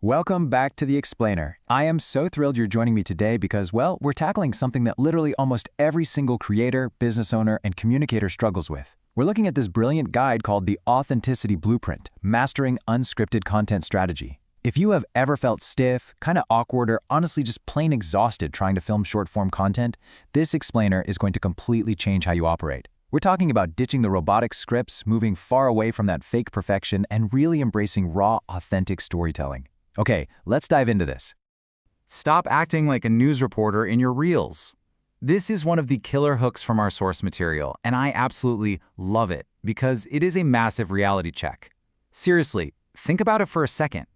Welcome back to The Explainer. I am so thrilled you're joining me today because, well, we're tackling something that literally almost every single creator, business owner, and communicator struggles with. We're looking at this brilliant guide called The Authenticity Blueprint, Mastering Unscripted Content Strategy. If you have ever felt stiff, kind of awkward, or honestly just plain exhausted trying to film short-form content, this explainer is going to completely change how you operate. We're talking about ditching the robotic scripts, moving far away from that fake perfection, and really embracing raw, authentic storytelling. Okay, let's dive into this. Stop acting like a news reporter in your reels. This is one of the killer hooks from our source material, and I absolutely love it because it is a massive reality check. Seriously, think about it for a second.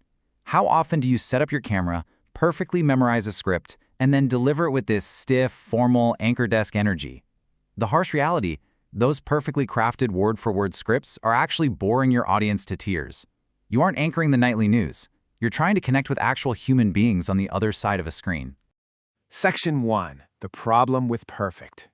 How often do you set up your camera, perfectly memorize a script, and then deliver it with this stiff, formal, anchor desk energy? The harsh reality, those perfectly crafted word-for-word scripts are actually boring your audience to tears. You aren't anchoring the nightly news. You're trying to connect with actual human beings on the other side of a screen. Section 1. The problem with perfect.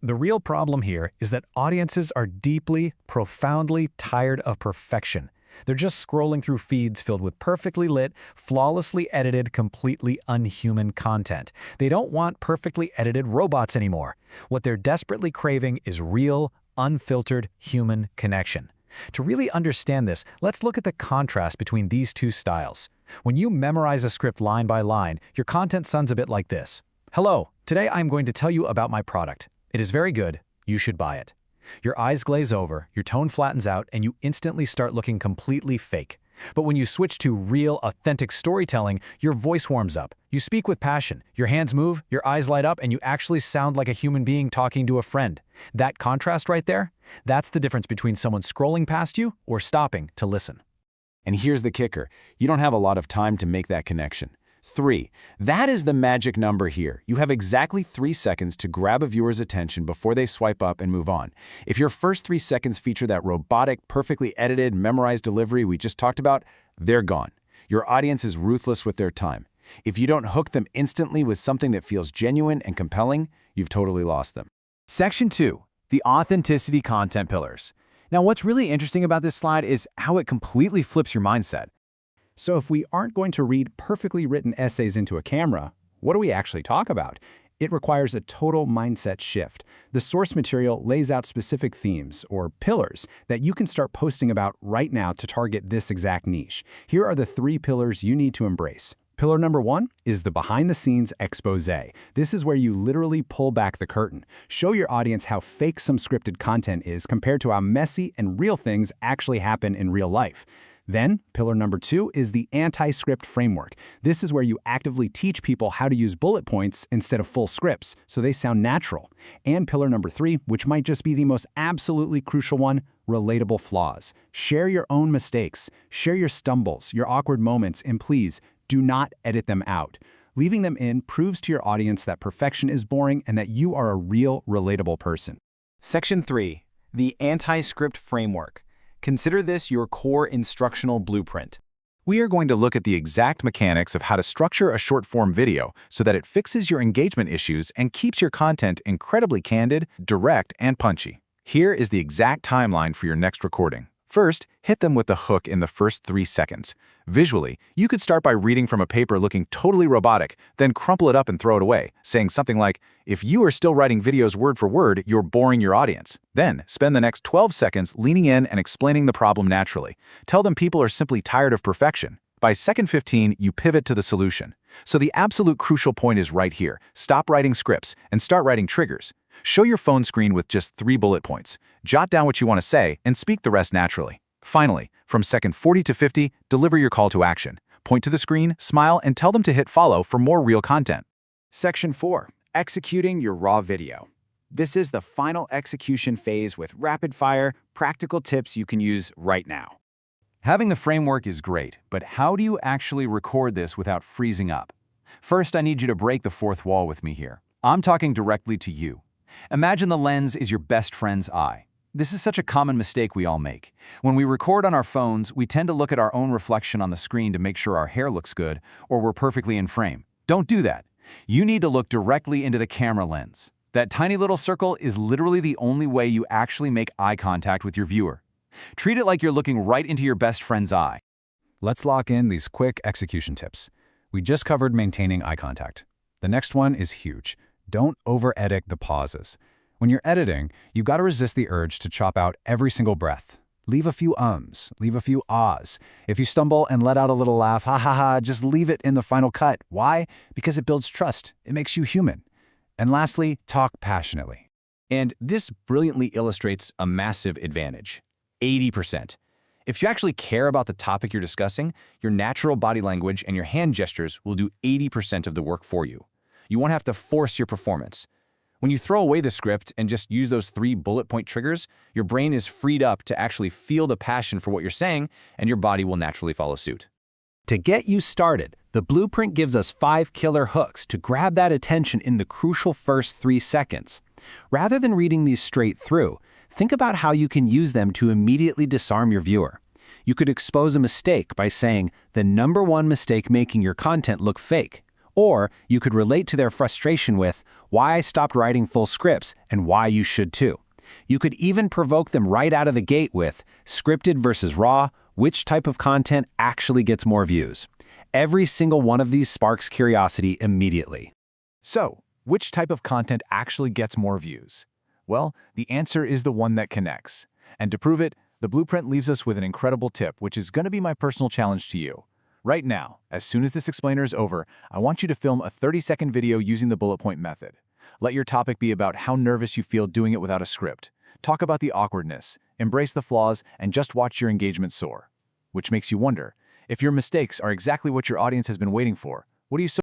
The real problem here is that audiences are deeply, profoundly tired of perfection. They're just scrolling through feeds filled with perfectly lit, flawlessly edited, completely unhuman content. They don't want perfectly edited robots anymore. What they're desperately craving is real, unfiltered human connection. To really understand this, let's look at the contrast between these two styles. When you memorize a script line by line, your content sounds a bit like this. Hello, today I'm going to tell you about my product. It is very good. You should buy it. Your eyes glaze over, your tone flattens out, and you instantly start looking completely fake. But when you switch to real, authentic storytelling, your voice warms up. You speak with passion. Your hands move, your eyes light up, and you actually sound like a human being talking to a friend. That contrast right there, that's the difference between someone scrolling past you or stopping to listen. And here's the kicker. You don't have a lot of time to make that connection. 3. That is the magic number here. You have exactly 3 seconds to grab a viewer's attention before they swipe up and move on. If your first 3 seconds feature that robotic, perfectly edited, memorized delivery we just talked about, they're gone. Your audience is ruthless with their time. If you don't hook them instantly with something that feels genuine and compelling, you've totally lost them. Section 2. The Authenticity Content Pillars. Now, what's really interesting about this slide is how it completely flips your mindset. So if we aren't going to read perfectly written essays into a camera, what do we actually talk about? It requires a total mindset shift. The source material lays out specific themes, or pillars, that you can start posting about right now to target this exact niche. Here are the 3 pillars you need to embrace. Pillar number 1 is the behind-the-scenes expose. This is where you literally pull back the curtain. Show your audience how fake some scripted content is compared to how messy and real things actually happen in real life. Then, pillar number 2 is the anti-script framework. This is where you actively teach people how to use bullet points instead of full scripts, so they sound natural. And pillar number 3, which might just be the most absolutely crucial one, relatable flaws. Share your own mistakes, share your stumbles, your awkward moments, and please, do not edit them out. Leaving them in proves to your audience that perfection is boring and that you are a real, relatable person. Section 3. The Anti-Script Framework. Consider this your core instructional blueprint. We are going to look at the exact mechanics of how to structure a short-form video so that it fixes your engagement issues and keeps your content incredibly candid, direct, and punchy. Here is the exact timeline for your next recording. First, hit them with the hook in the first 3 seconds. Visually, you could start by reading from a paper looking totally robotic, then crumple it up and throw it away, saying something like, "If you are still writing videos word for word, you're boring your audience." Then, spend the next 12 seconds leaning in and explaining the problem naturally. Tell them people are simply tired of perfection. By second 15, you pivot to the solution. So the absolute crucial point is right here. Stop writing scripts and start writing triggers. Show your phone screen with just 3 bullet points. Jot down what you want to say and speak the rest naturally. Finally, from second 40 to 50, deliver your call to action. Point to the screen, smile, and tell them to hit follow for more real content. Section 4. Executing your raw video. This is the final execution phase with rapid-fire, practical tips you can use right now. Having the framework is great, but how do you actually record this without freezing up? First, I need you to break the fourth wall with me here. I'm talking directly to you. Imagine the lens is your best friend's eye. This is such a common mistake we all make. When we record on our phones, we tend to look at our own reflection on the screen to make sure our hair looks good or we're perfectly in frame. Don't do that. You need to look directly into the camera lens. That tiny little circle is literally the only way you actually make eye contact with your viewer. Treat it like you're looking right into your best friend's eye. Let's lock in these quick execution tips. We just covered maintaining eye contact. The next one is huge. Don't over-edit the pauses. When you're editing, you've got to resist the urge to chop out every single breath. Leave a few ums, leave a few ahs. If you stumble and let out a little laugh, ha ha ha, just leave it in the final cut. Why? Because it builds trust. It makes you human. And lastly, talk passionately. And this brilliantly illustrates a massive advantage: 80%. If you actually care about the topic you're discussing, your natural body language and your hand gestures will do 80% of the work for you. You won't have to force your performance. When you throw away the script and just use those 3 bullet point triggers, your brain is freed up to actually feel the passion for what you're saying, and your body will naturally follow suit. To get you started, the blueprint gives us 5 killer hooks to grab that attention in the crucial first 3 seconds. Rather than reading these straight through, think about how you can use them to immediately disarm your viewer. You could expose a mistake by saying, the #1 mistake making your content look fake. Or you could relate to their frustration with, why I stopped writing full scripts and why you should too. You could even provoke them right out of the gate with, scripted versus raw, which type of content actually gets more views. Every single one of these sparks curiosity immediately. So, which type of content actually gets more views? Well, the answer is the one that connects. And to prove it, the blueprint leaves us with an incredible tip, which is going to be my personal challenge to you. Right now, as soon as this explainer is over, I want you to film a 30-second video using the bullet point method. Let your topic be about how nervous you feel doing it without a script. Talk about the awkwardness, embrace the flaws, and just watch your engagement soar. Which makes you wonder, if your mistakes are exactly what your audience has been waiting for, what are you so